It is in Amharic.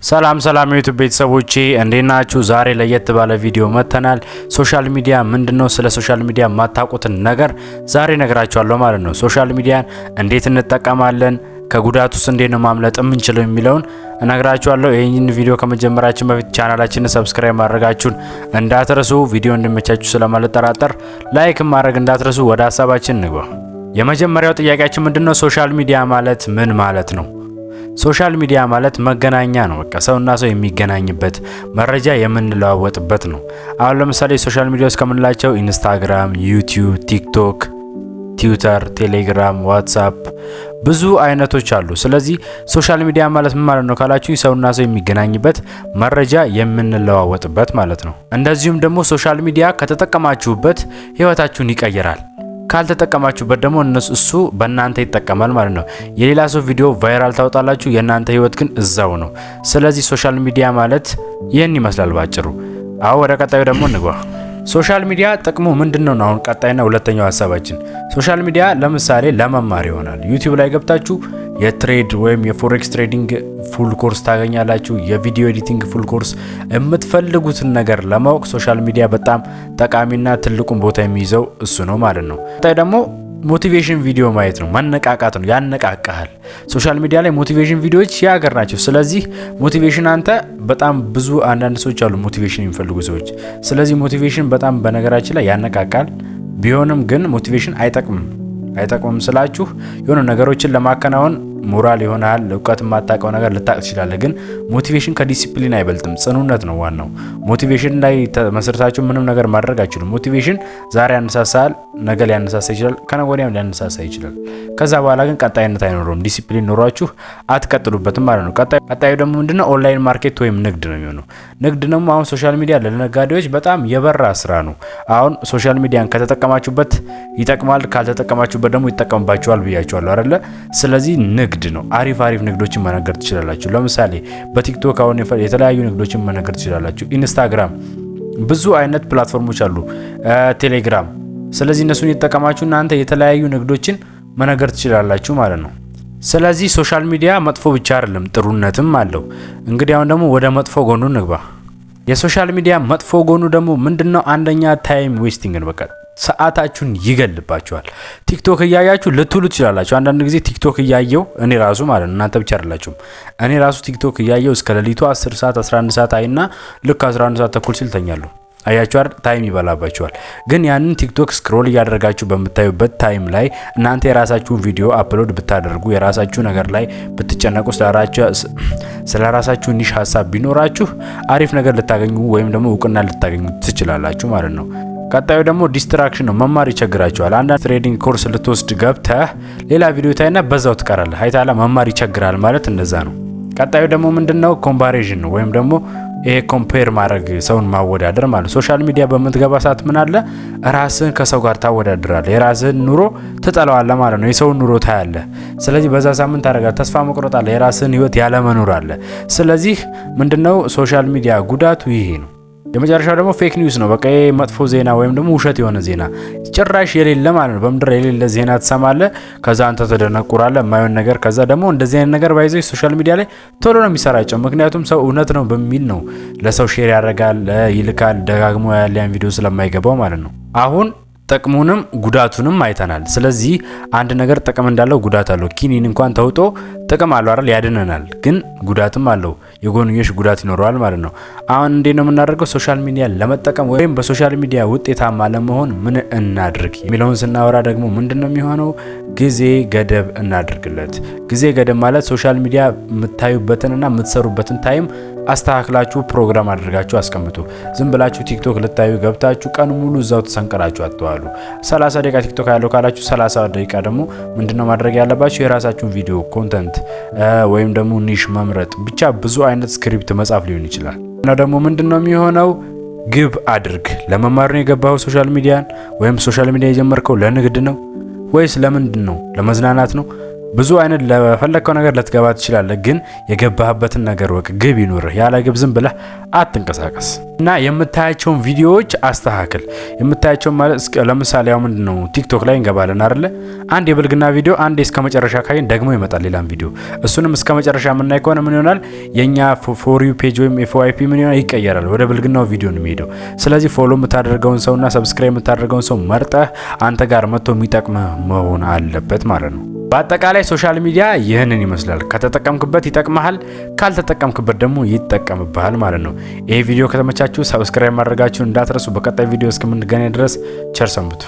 ሰላም የዩቲዩብ ቤተሰቦቼ እንዴት ናችሁ? ዛሬ ለየት ባለ ቪዲዮ መተናል። ሶሻል ሚዲያ ምንድነው? ስለ ሶሻል ሚዲያ ማታውቁትን ነገር ዛሬ ነግራችኋለሁ ማለት ነው። ሶሻል ሚዲያን እንዴት እንጠቀማለን፣ ከጉዳቱስ እንዴት ነው ማምለጥ የምንችለው የሚለውን እነግራችኋለሁ። ይሄን ቪዲዮ ከመጀመራችን በፊት ቻናላችንን ሰብስክራይብ ማድረጋችሁን እንዳትረሱ። ቪዲዮ እንዲመቻችሁ ስለማልጠራጠር ላይክ ማድረግ እንዳትረሱ። ወደ ሐሳባችን እንግባ። የመጀመሪያው ጥያቄያችን ምንድነው? ሶሻል ሚዲያ ማለት ምን ማለት ነው? ሶሻል ሚዲያ ማለት መገናኛ ነው። በቃ ሰውና ሰው የሚገናኝበት መረጃ የምንለዋወጥበት ነው። አሁን ለምሳሌ ሶሻል ሚዲያ ውስጥ ከምንላቸው ኢንስታግራም፣ ዩቲዩብ፣ ቲክቶክ፣ ትዊተር፣ ቴሌግራም፣ ዋትስአፕ ብዙ አይነቶች አሉ። ስለዚህ ሶሻል ሚዲያ ማለት ምን ማለት ነው ካላችሁ ሰውና ሰው የሚገናኝበት መረጃ የምንለዋወጥበት ማለት ነው። እንደዚሁም ደግሞ ሶሻል ሚዲያ ከተጠቀማችሁበት ህይወታችሁን ይቀይራል። ካልተጠቀማችሁበት ደግሞ እሱ በእናንተ ይጠቀማል ማለት ነው። የሌላ ሰው ቪዲዮ ቫይራል ታወጣላችሁ፣ የእናንተ ህይወት ግን እዛው ነው። ስለዚህ ሶሻል ሚዲያ ማለት ይህን ይመስላል ባጭሩ። አሁን ወደ ቀጣዩ ደግሞ እንግባ። ሶሻል ሚዲያ ጥቅሙ ምንድነው? አሁን ቀጣይና ሁለተኛው ሀሳባችን ሶሻል ሚዲያ ለምሳሌ ለመማር ይሆናል። ዩቲዩብ ላይ ገብታችሁ የትሬድ ወይም የፎሬክስ ትሬዲንግ ፉል ኮርስ ታገኛላችሁ። የቪዲዮ ኤዲቲንግ ፉል ኮርስ፣ የምትፈልጉትን ነገር ለማወቅ ሶሻል ሚዲያ በጣም ጠቃሚና ትልቁን ቦታ የሚይዘው እሱ ነው ማለት ነው። ቀጣይ ደግሞ ሞቲቬሽን ቪዲዮ ማየት ነው። ማነቃቃት ነው፣ ያነቃቃል። ሶሻል ሚዲያ ላይ ሞቲቬሽን ቪዲዮዎች ያገር ናቸው። ስለዚህ ሞቲቬሽን አንተ በጣም ብዙ አንዳንድ ሰዎች አሉ ሞቲቬሽን የሚፈልጉ ሰዎች። ስለዚህ ሞቲቬሽን በጣም በነገራችን ላይ ያነቃቃል። ቢሆንም ግን ሞቲቬሽን አይጠቅምም ስላችሁ የሆነ ነገሮችን ለማከናወን ሞራል ይሆናል። እውቀት የማታውቀው ነገር ልታቅ ትችላለህ። ግን ሞቲቬሽን ከዲሲፕሊን አይበልጥም። ጽኑነት ነው ዋናው። ሞቲቬሽን ላይ ተመስርታችሁ ምንም ነገር ማድረግ አይችሉም። ሞቲቬሽን ዛሬ ያነሳሳል፣ ነገ ሊያነሳሳ ይችላል፣ ከነገ ወዲያም ሊያነሳሳ ይችላል። ከዛ በኋላ ግን ቀጣይነት አይኖረውም። ዲሲፕሊን ኖሯችሁ አትቀጥሉበትም ማለት ነው። ቀጣዩ ደግሞ ምንድነው? ኦንላይን ማርኬት ወይም ንግድ ነው የሚሆነው። ንግድ ደግሞ አሁን ሶሻል ሚዲያ ለነጋዴዎች በጣም የበራ ስራ ነው። አሁን ሶሻል ሚዲያን ከተጠቀማችሁበት ይጠቅማል፣ ካልተጠቀማችሁበት ደግሞ ይጠቀምባችኋል ብያችኋለሁ አይደለ? ስለዚህ ንግድ ነው። አሪፍ ንግዶችን መነገር ትችላላችሁ። ለምሳሌ በቲክቶክ አሁን የተለያዩ ንግዶችን መነገር ትችላላችሁ። ኢንስታግራም ብዙ አይነት ፕላትፎርሞች አሉ፣ ቴሌግራም። ስለዚህ እነሱን እየተጠቀማችሁ እናንተ የተለያዩ ንግዶችን መነገር ትችላላችሁ ማለት ነው። ስለዚህ ሶሻል ሚዲያ መጥፎ ብቻ አይደለም፣ ጥሩነትም አለው። እንግዲህ አሁን ደግሞ ወደ መጥፎ ጎኑ እንግባ። የሶሻል ሚዲያ መጥፎ ጎኑ ደግሞ ምንድነው? አንደኛ ታይም ዌስቲንግ ነው። በቃ ሰዓታችሁን ይገልባችኋል። ቲክቶክ እያያችሁ ልትውሉ ትችላላችሁ። አንዳንድ ጊዜ ቲክቶክ እያየው እኔ ራሱ ማለት ነው፣ እናንተ ብቻ አይደላችሁም። እኔ ራሱ ቲክቶክ እያየው እስከ ሌሊቱ 10 ሰዓት 11 ሰዓት አይና ልክ 11 ሰዓት ተኩል ሲል ተኛለሁ። አያችሁ አይደል? ታይም ይበላባችኋል። ግን ያንን ቲክቶክ ስክሮል እያደረጋችሁ በምታዩበት ታይም ላይ እናንተ የራሳችሁን ቪዲዮ አፕሎድ ብታደርጉ፣ የራሳችሁ ነገር ላይ ብትጨነቁ፣ ስለ ራሳችሁ ኒሽ ሀሳብ ቢኖራችሁ አሪፍ ነገር ልታገኙ ወይም ደግሞ እውቅና ልታገኙ ትችላላችሁ ማለት ነው። ቀጣዩ ደግሞ ዲስትራክሽን ነው። መማር ይቸግራችኋል። አንዳንድ ትሬዲንግ ኮርስ ልትወስድ ገብተህ ሌላ ቪዲዮ ታይና በዛው ትቀራለህ። አይታላ መማር ይቸግራል ማለት እንደዛ ነው። ቀጣዩ ደግሞ ምንድነው? ኮምፓሪዥን ነው ወይም ደግሞ ይሄ ኮምፔር ማድረግ፣ ሰውን ማወዳደር ማለት። ሶሻል ሚዲያ በምትገባ ሰዓት ምን አለ? ራስህን ከሰው ጋር ታወዳድራለህ። የራስህን ኑሮ ትጠላዋለህ ማለት ነው። የሰውን ኑሮ ታያለህ። ስለዚህ በዛ ሳምንት ታደርጋለህ፣ ተስፋ መቁረጥ አለ፣ የራስህን ህይወት ያለ መኖር አለ። ስለዚህ ምንድነው ሶሻል ሚዲያ ጉዳቱ ይሄ ነው። የመጨረሻው ደግሞ ፌክ ኒውስ ነው። በቃ መጥፎ ዜና ወይም ደግሞ ውሸት የሆነ ዜና ጭራሽ የሌለ ማለት ነው። በምድር የሌለ ዜና ትሰማለህ፣ ከዛ አንተ ተደነቁራለህ የማይሆን ነገር። ከዛ ደግሞ እንደዚህ አይነት ነገር ባይዘው ሶሻል ሚዲያ ላይ ቶሎ ነው የሚሰራጨው። ምክንያቱም ሰው እውነት ነው በሚል ነው ለሰው ሼር ያደርጋል፣ ይልካል፣ ደጋግሞ ያን ቪዲዮ ስለማይገባው ማለት ነው። አሁን ጥቅሙንም ጉዳቱንም አይተናል። ስለዚህ አንድ ነገር ጥቅም እንዳለው ጉዳት አለው። ኪኒን እንኳን ተውጦ ጥቅም አለው አይደል? ያድነናል። ግን ጉዳትም አለው፣ የጎንዮሽ ጉዳት ይኖረዋል ማለት ነው። አሁን እንዴት ነው የምናደርገው? ሶሻል ሚዲያ ለመጠቀም ወይም በሶሻል ሚዲያ ውጤታማ ለመሆን ምን እናድርግ የሚለውን ስናወራ ደግሞ ምንድነው የሚሆነው? ጊዜ ገደብ እናድርግለት። ጊዜ ገደብ ማለት ሶሻል ሚዲያ የምታዩበትንና የምትሰሩበትን ታይም አስተካክላችሁ ፕሮግራም አድርጋችሁ አስቀምጡ። ዝም ብላችሁ ቲክቶክ ልታዩ ገብታችሁ ቀን ሙሉ እዛው ተሰንቀራችሁ አትዋሉ። 30 ደቂቃ ቲክቶክ ያለው ካላችሁ 30 ደቂቃ ደግሞ ምንድነው ማድረግ ያለባችሁ? የራሳችሁን ቪዲዮ ኮንተንት ወይም ደግሞ ኒሽ መምረጥ፣ ብቻ ብዙ አይነት ስክሪፕት መጻፍ ሊሆን ይችላል። እና ደግሞ ምንድነው የሚሆነው? ግብ አድርግ። ለመማር ነው የገባው ሶሻል ሚዲያን? ወይም ሶሻል ሚዲያ የጀመርከው ለንግድ ነው ወይስ ለምንድን ነው? ለመዝናናት ነው? ብዙ አይነት ለፈለከው ነገር ልትገባ ትችላለህ፣ ግን የገባህበትን ነገር ወቅ ግብ ይኑርህ። ያለ ግብ ዝም ብለህ አትንቀሳቀስ እና የምታያቸውን ቪዲዮዎች አስተካክል። የምታያቸውን ማለት ለምሳሌ ያው ምንድነው ቲክቶክ ላይ እንገባለን አይደለ? አንድ የብልግና ቪዲዮ አንዴ እስከ መጨረሻ ካየን ደግሞ ይመጣል ሌላም ቪዲዮ። እሱንም እስከ መጨረሻ የምናይ ከሆነ ምን ይሆናል? የኛ ፎር ዩ ፔጅ ወይም ኤፍዋይፒ ምን ይሆናል? ይቀየራል፣ ወደ ብልግናው ቪዲዮ ነው የሚሄደው። ስለዚህ ፎሎ የምታደርገውን ሰውና ሰብስክራይብ የምታደርገውን ሰው መርጠህ አንተ ጋር መጥቶ የሚጠቅምህ መሆን አለበት ማለት ነው። በአጠቃላይ ሶሻል ሚዲያ ይህንን ይመስላል። ከተጠቀምክበት ይጠቅምሃል፣ ካልተጠቀምክበት ደግሞ ይጠቀምብሃል ማለት ነው። ይሄ ቪዲዮ ከተመቻችሁ ሰብስክራይብ ማድረጋችሁን እንዳትረሱ። በቀጣይ ቪዲዮ እስከምንገናኝ ድረስ ቸር ሰንብቱ።